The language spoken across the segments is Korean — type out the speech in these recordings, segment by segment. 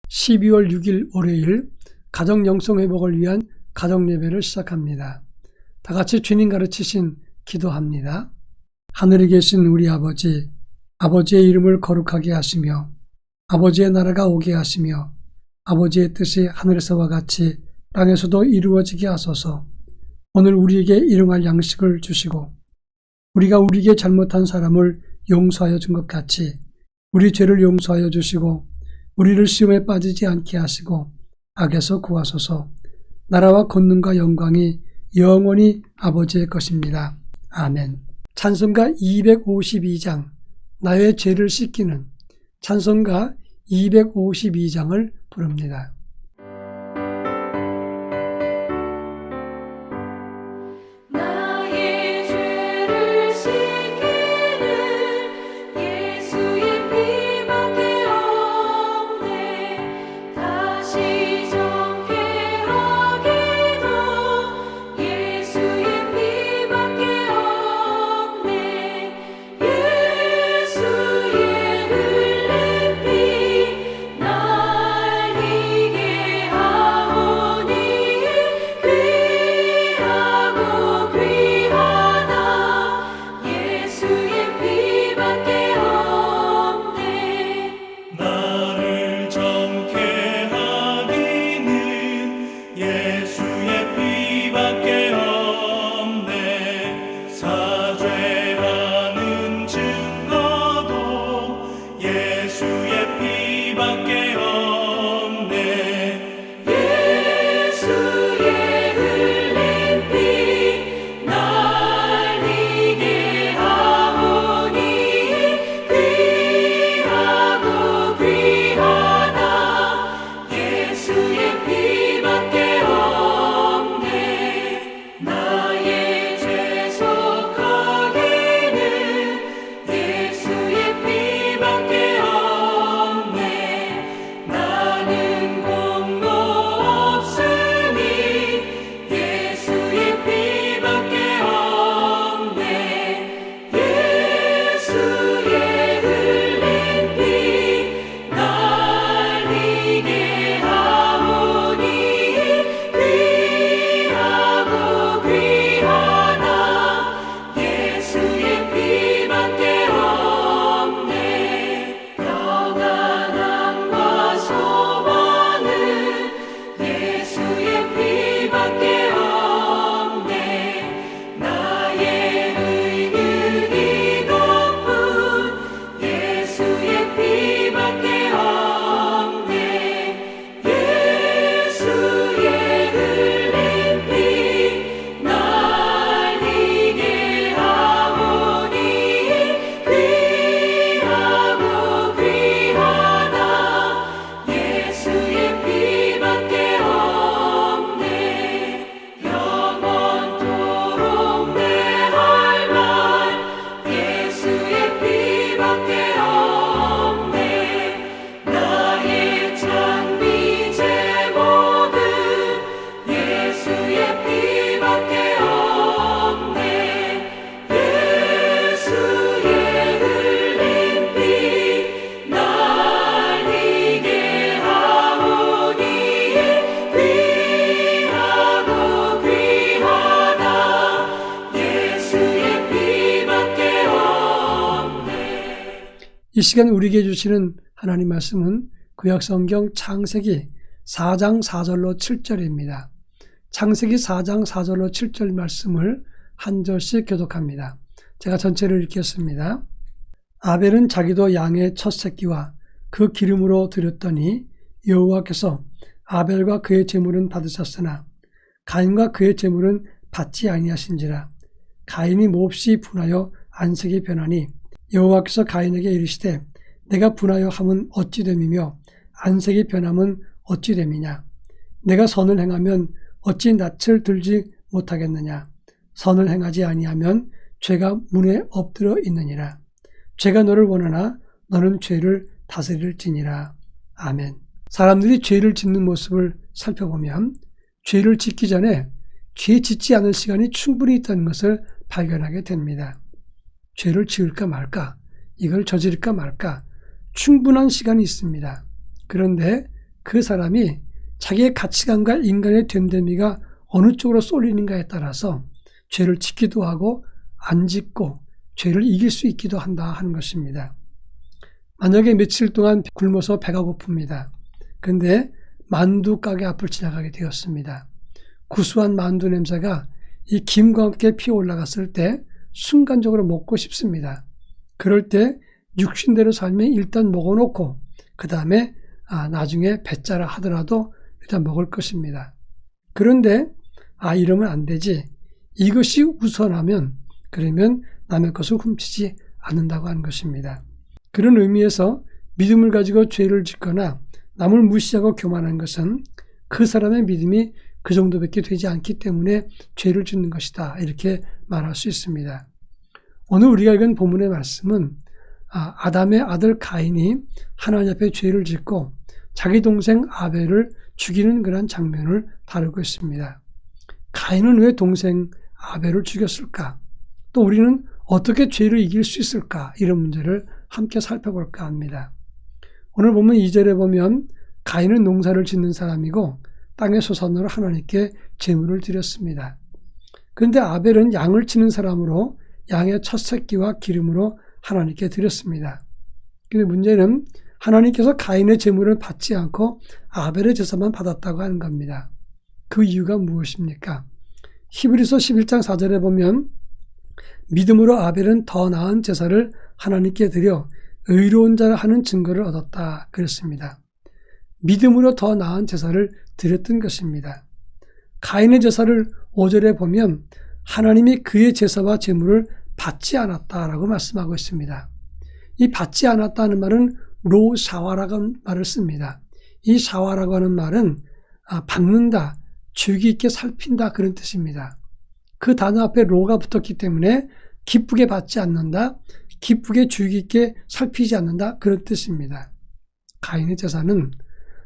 12월 6일 월요일 가정 영성 회복을 위한 가정 예배를 시작합니다. 다 같이 주님 가르치신 기도합니다. 하늘에 계신 우리 아버지, 아버지의 이름을 거룩하게 하시며 아버지의 나라가 오게 하시며 아버지의 뜻이 하늘에서와 같이 땅에서도 이루어지게 하소서. 오늘 우리에게 일용할 양식을 주시고 우리가 우리에게 잘못한 사람을 용서하여 준 것 같이 우리 죄를 용서하여 주시고 우리를 시험에 빠지지 않게 하시고 악에서 구하소서. 나라와 권능과 영광이 영원히 아버지의 것입니다. 아멘. 찬송가 252장 나의 죄를 씻기는 찬송가 252장을 부릅니다. 이 시간 우리에게 주시는 하나님 말씀은 구약성경 창세기 4장 4절로 7절입니다. 창세기 4장 4절로 7절 말씀을 한 절씩 교독합니다. 제가 전체를 읽겠습니다. 아벨은 자기도 양의 첫 새끼와 그 기름으로 드렸더니 여호와께서 아벨과 그의 제물은 받으셨으나 가인과 그의 제물은 받지 아니하신지라. 가인이 몹시 분하여 안색이 변하니 여호와께서 가인에게 이르시되 내가 분하여 함은 어찌 됨이며 안색이 변함은 어찌 됨이냐. 내가 선을 행하면 어찌 낯을 들지 못하겠느냐. 선을 행하지 아니하면 죄가 문에 엎드려 있느니라. 죄가 너를 원하나 너는 죄를 다스릴지니라. 아멘. 사람들이 죄를 짓는 모습을 살펴보면 죄를 짓기 전에 죄 짓지 않을 시간이 충분히 있다는 것을 발견하게 됩니다. 죄를 지을까 말까, 이걸 저지를까 말까 충분한 시간이 있습니다. 그런데 그 사람이 자기의 가치관과 인간의 됨됨이가 어느 쪽으로 쏠리는가에 따라서 죄를 짓기도 하고 안 짓고 죄를 이길 수 있기도 한다 하는 것입니다. 만약에 며칠 동안 굶어서 배가 고픕니다. 그런데 만두 가게 앞을 지나가게 되었습니다. 구수한 만두 냄새가 이 김과 함께 피어올라갔을 때 순간적으로 먹고 싶습니다. 그럴 때 육신대로 살면 일단 먹어놓고 그 다음에 나중에 배짜라 하더라도 일단 먹을 것입니다. 그런데 이러면 안 되지. 이것이 우선하면 그러면 남의 것을 훔치지 않는다고 하는 것입니다. 그런 의미에서 믿음을 가지고 죄를 짓거나 남을 무시하고 교만한 것은 그 사람의 믿음이 그 정도밖에 되지 않기 때문에 죄를 짓는 것이다. 이렇게 말할 수 있습니다. 오늘 우리가 읽은 본문의 말씀은 아담의 아들 가인이 하나님 앞에 죄를 짓고 자기 동생 아벨을 죽이는 그런 장면을 다루고 있습니다. 가인은 왜 동생 아벨을 죽였을까? 또 우리는 어떻게 죄를 이길 수 있을까? 이런 문제를 함께 살펴볼까 합니다. 오늘 보면 2절에 보면 가인은 농사를 짓는 사람이고 땅의 소산으로 하나님께 제물을 드렸습니다. 그런데 아벨은 양을 치는 사람으로 양의 첫 새끼와 기름으로 하나님께 드렸습니다. 그런데 문제는 하나님께서 가인의 제물을 받지 않고 아벨의 제사만 받았다고 하는 겁니다. 그 이유가 무엇입니까? 히브리서 11장 4절에 보면 믿음으로 아벨은 더 나은 제사를 하나님께 드려 의로운 자라 하는 증거를 얻었다 그랬습니다. 믿음으로 더 나은 제사를 드렸던 것입니다. 가인의 제사를 5절에 보면 하나님이 그의 제사와 제물을 받지 않았다라고 말씀하고 있습니다. 이 받지 않았다는 말은 로샤와라고 말을 씁니다. 이 샤와라고 하는 말은 받는다, 주의 깊게 살핀다 그런 뜻입니다. 그 단어 앞에 로가 붙었기 때문에 기쁘게 받지 않는다, 기쁘게 주의 깊게 살피지 않는다 그런 뜻입니다. 가인의 제사는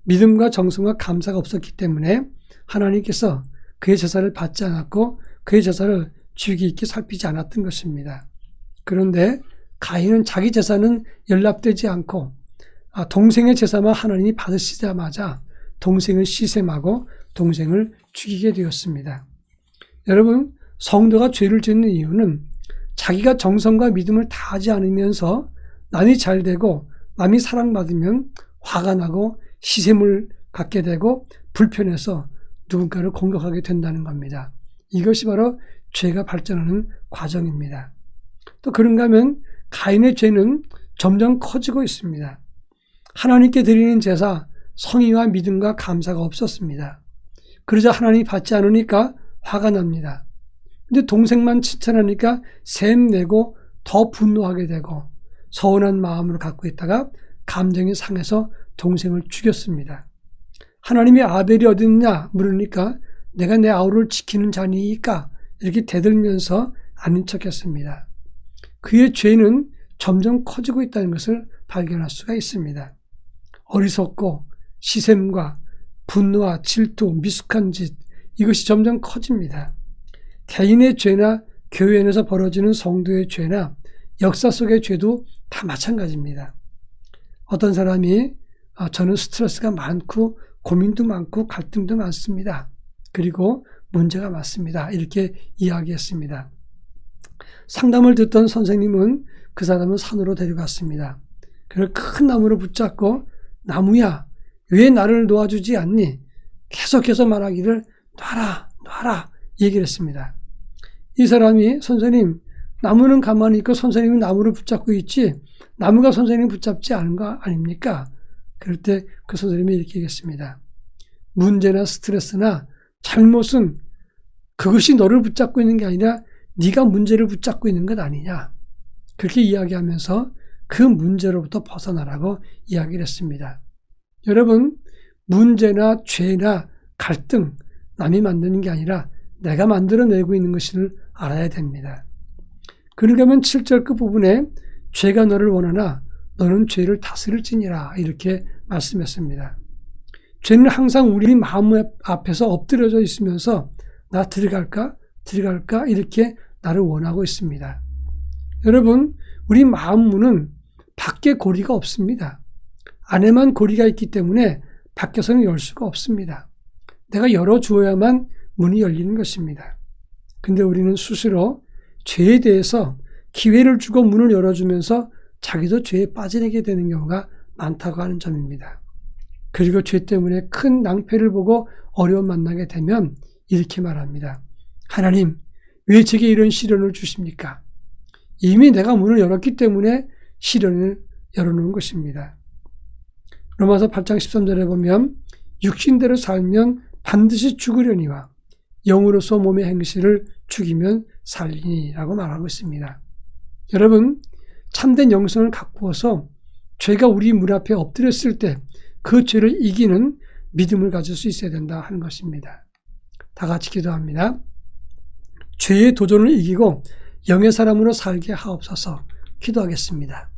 믿음과 정성과 감사가 없었기 때문에 하나님께서 그의 제사를 받지 않았고 그의 제사를 주의 깊게 살피지 않았던 것입니다. 그런데 가인은 자기 제사는 연락되지 않고 동생의 제사만 하나님이 받으시자마자 동생을 시샘하고 동생을 죽이게 되었습니다. 여러분, 성도가 죄를 짓는 이유는 자기가 정성과 믿음을 다하지 않으면서 남이 잘 되고 남이 사랑받으면 화가 나고 시샘을 갖게 되고 불편해서 누군가를 공격하게 된다는 겁니다. 이것이 바로 죄가 발전하는 과정입니다. 또 그런가 하면 가인의 죄는 점점 커지고 있습니다. 하나님께 드리는 제사, 성의와 믿음과 감사가 없었습니다. 그러자 하나님이 받지 않으니까 화가 납니다. 근데 동생만 칭찬하니까 샘내고 더 분노하게 되고 서운한 마음을 갖고 있다가 감정이 상해서 동생을 죽였습니다. 하나님이 아벨이 어디 있냐 물으니까 내가 내 아우를 지키는 자니까 이렇게 대들면서 아닌 척했습니다. 그의 죄는 점점 커지고 있다는 것을 발견할 수가 있습니다. 어리석고 시샘과 분노와 질투, 미숙한 짓 이것이 점점 커집니다. 개인의 죄나 교회 안에서 벌어지는 성도의 죄나 역사 속의 죄도 다 마찬가지입니다. 어떤 사람이 저는 스트레스가 많고 고민도 많고 갈등도 많습니다. 그리고 문제가 많습니다. 이렇게 이야기했습니다. 상담을 듣던 선생님은 그 사람을 산으로 데려갔습니다. 그를 큰 나무로 붙잡고 나무야 왜 나를 놓아주지 않니? 계속해서 말하기를 놔라 얘기를 했습니다. 이 사람이 선생님 나무는 가만히 있고 선생님은 나무를 붙잡고 있지 나무가 선생님을 붙잡지 않은 거 아닙니까? 그럴 때 그 선생님이 이렇게 얘기했습니다. 문제나 스트레스나 잘못은 그것이 너를 붙잡고 있는 게 아니라 네가 문제를 붙잡고 있는 것 아니냐. 그렇게 이야기하면서 그 문제로부터 벗어나라고 이야기를 했습니다. 여러분, 문제나 죄나 갈등, 남이 만드는 게 아니라 내가 만들어내고 있는 것을 알아야 됩니다. 그러니까 7절 끝부분에 죄가 너를 원하나 너는 죄를 다스릴지니라 이렇게 말씀했습니다. 죄는 항상 우리 마음 앞에서 엎드려져 있으면서 나 들어갈까 이렇게 나를 원하고 있습니다. 여러분, 우리 마음 문은 밖에 고리가 없습니다. 안에만 고리가 있기 때문에 밖에서는 열 수가 없습니다. 내가 열어주어야만 문이 열리는 것입니다. 근데 우리는 스스로 죄에 대해서 기회를 주고 문을 열어주면서 자기도 죄에 빠지게 되는 경우가 많다고 하는 점입니다. 그리고 죄 때문에 큰 낭패를 보고 어려움 만나게 되면 이렇게 말합니다. 하나님, 왜 제게 이런 시련을 주십니까? 이미 내가 문을 열었기 때문에 시련을 열어놓은 것입니다. 로마서 8장 13절에 보면 육신대로 살면 반드시 죽으려니와 영으로서 몸의 행실을 죽이면 살리니라고 말하고 있습니다. 여러분, 참된 영성을 가꾸어서 죄가 우리 문 앞에 엎드렸을 때 그 죄를 이기는 믿음을 가질 수 있어야 된다 하는 것입니다. 다 같이 기도합니다. 죄의 도전을 이기고 영의 사람으로 살게 하옵소서. 기도하겠습니다.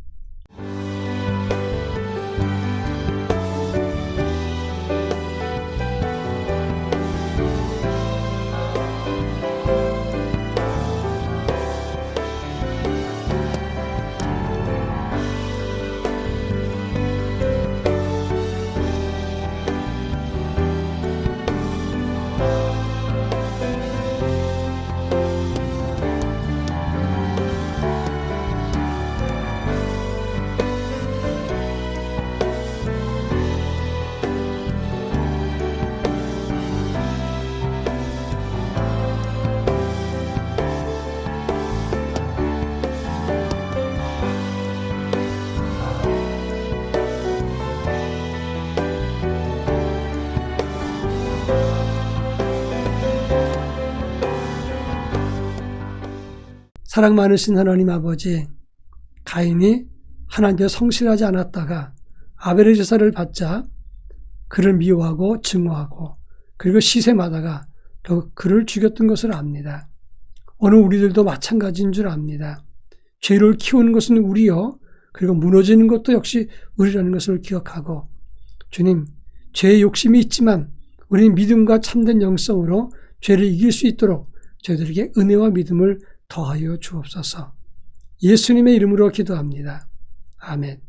사랑 많으신 하나님 아버지, 가인이 하나님께 성실하지 않았다가 아벨의 제사를 받자 그를 미워하고 증오하고 그리고 시샘하다가 결국 그를 죽였던 것을 압니다. 오늘 우리들도 마찬가지인 줄 압니다. 죄를 키우는 것은 우리요, 그리고 무너지는 것도 역시 우리라는 것을 기억하고, 주님, 죄의 욕심이 있지만 우리는 믿음과 참된 영성으로 죄를 이길 수 있도록 저희들에게 은혜와 믿음을 더하여 주옵소서. 예수님의 이름으로 기도합니다. 아멘.